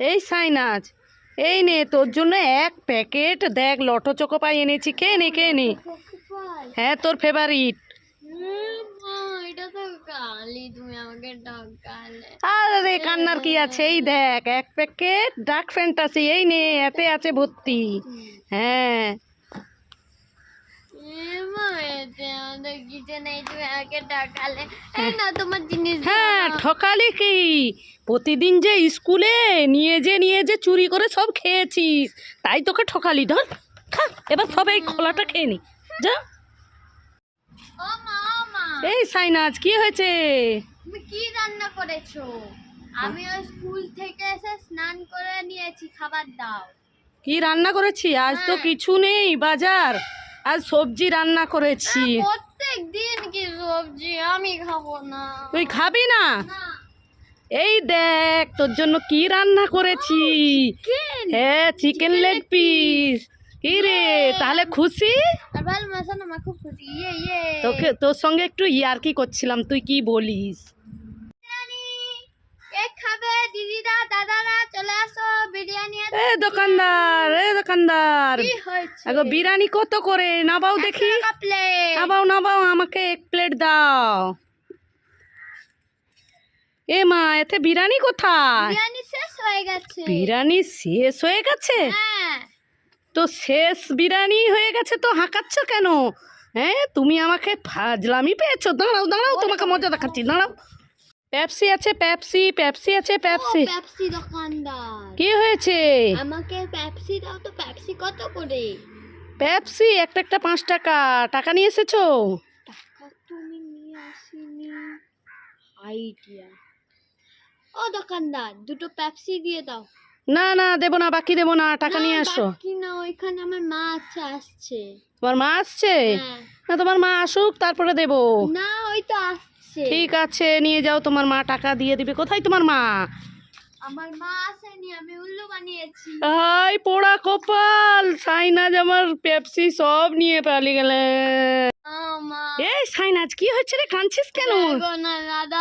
এই সাইনাজ, এই নে তোর জন্য এক প্যাকেট দেখ লটো চোকো পাই এনেছি, খেয়ে নে খেয়ে নে। হ্যাঁ তোর ফেভারিট। আরে কান্নার কি আছে, এই দেখ এক প্যাকেট ডার্ক ফ্যান্টাসি, এই নে এতে আছে ভর্তি। হ্যাঁ হ্যাঁ ঠকালি কি, প্রতিদিন যে স্কুলে নিয়ে যে চুরি করে সব খেয়েছিস, তাই তোকে ঠকালি। ধর খা, এবার সবাই খোলাটা খেয়ে নি যা। এই সাইনাজ কি হয়েছে? তুমি কি রান্না করেছো? আমি ওই স্কুল থেকে এসে স্নান করে নিয়েছি, খাবার দাও। কি রান্না করেছি? আজ তো কিছু নেই বাজার, আজ সবজি রান্না করেছি। প্রত্যেক দিন কি সবজি? আমি খাবো না। তুই খাবি না? এই দেখ তোর জন্য কি রান্না করেছি। হ্যাঁ চিকেন লেগ পিস। কি রে তাহলে খুশি? আমার খুব খুশি। তোকে তোর সঙ্গে একটু ইয়ার্কি করছিলাম, তুই কি বলিস? কেক খাবে দিদিরা দাদারা, চলে আসো বিরিয়ানি। এ দোকানদার কি হয়েছে? আগো বিরিয়ানি কত করে নাবাও দেখি? নাবাও আমাকে এক প্লেট দাও। এ মা, এতে বিরিয়ানি কোথায়? বিরিয়ানি শেষ হয়ে গেছে। বিরিয়ানি শেষ হয়ে গেছে? হ্যাঁ। তো শেষ বিরিয়ানি হয়ে গেছে তো হাঁকাচ্ছ কেন? হ্যাঁ তুমি আমাকে ফাজলামি পেয়েছো? দাঁড়াও তোমাকে মজা দেখাচ্ছি, দাঁড়াও। পেপসি আছে, পেপসি আছে। পেপসি দোকানদার, কি হয়েছে? আমাকে পেপসি দাও তো। পেপসি কত করে? পেপসি একটা 5 টাকা। টাকা নিয়ে এসেছো? টাকা তুমি নিয়ে আসিনি। আইডিয়া। ও দোকানদার, দুটো পেপসি দিয়ে দাও। না দেবো না, বাকি দেবো না, টাকা নিয়ে আসো। বাকি না, ওইখানে আমার মা আসছে। তোমার মা আসছে? হ্যাঁ। না তোমার মা আসুক তারপরে দেবো। না, ওই তো আসছে। ঠিক আছে নিয়ে যাও, তোমার মা টাকা দিয়ে দিবে। কোথায় তোমার মা? আমার মা আসেনি, আমি উল্লু বানিয়েছি। হাই পোড়া কপাল, সাইনাজ আমার পেপসি সব নিয়ে পালিয়ে গেলে। এই সাইনাজ কি হচ্ছে রে, কাঁদছিস কেন? না দাদা,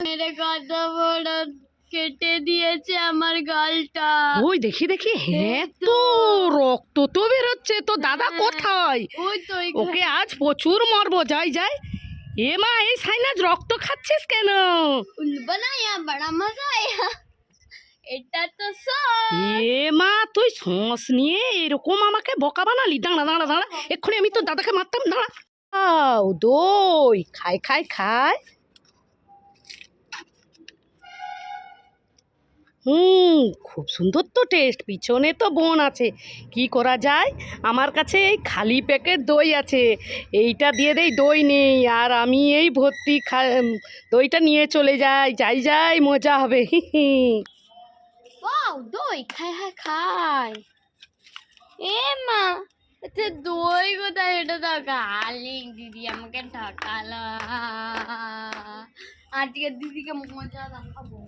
মেরে কত বড় কেটে দিয়েছে আমার গালটা। ওই দেখি হ্যাঁ তো রক্ত তো বেরোচ্ছে। তো দাদা কোথায়? ওই তো ওকে আজ প্রচুর মারবো। যাই এ মা, এই সাইনাজ রক্ত খাচ্ছিস কেন? উল্লু বানায়া বড়া মজা আয়া। এটা তো এ মা, তুই সস নিয়ে এরকম আমাকে বোকা বানালি? দাঁড়া এক্ষুনি আমি তো দাদাকে মারতাম। দাঁড়া। দই খাই। খুব সুন্দর তো টেস্ট। পিছনে তো বোন আছে, কি করা যায়? আমার কাছে এই খালি প্যাকেট দই আছে, এইটা দিয়ে দেই। দই নেই আর আমি এই ভর্তি দইটা নিয়ে চলে যাই মজা হবে। ওয়াও, দই খাই। এ মা, এতে দই কোথায়? এটা তো গালি, দিদি আমাকে ঠকালো। আজকে দিদিকে মজা দেখাবো।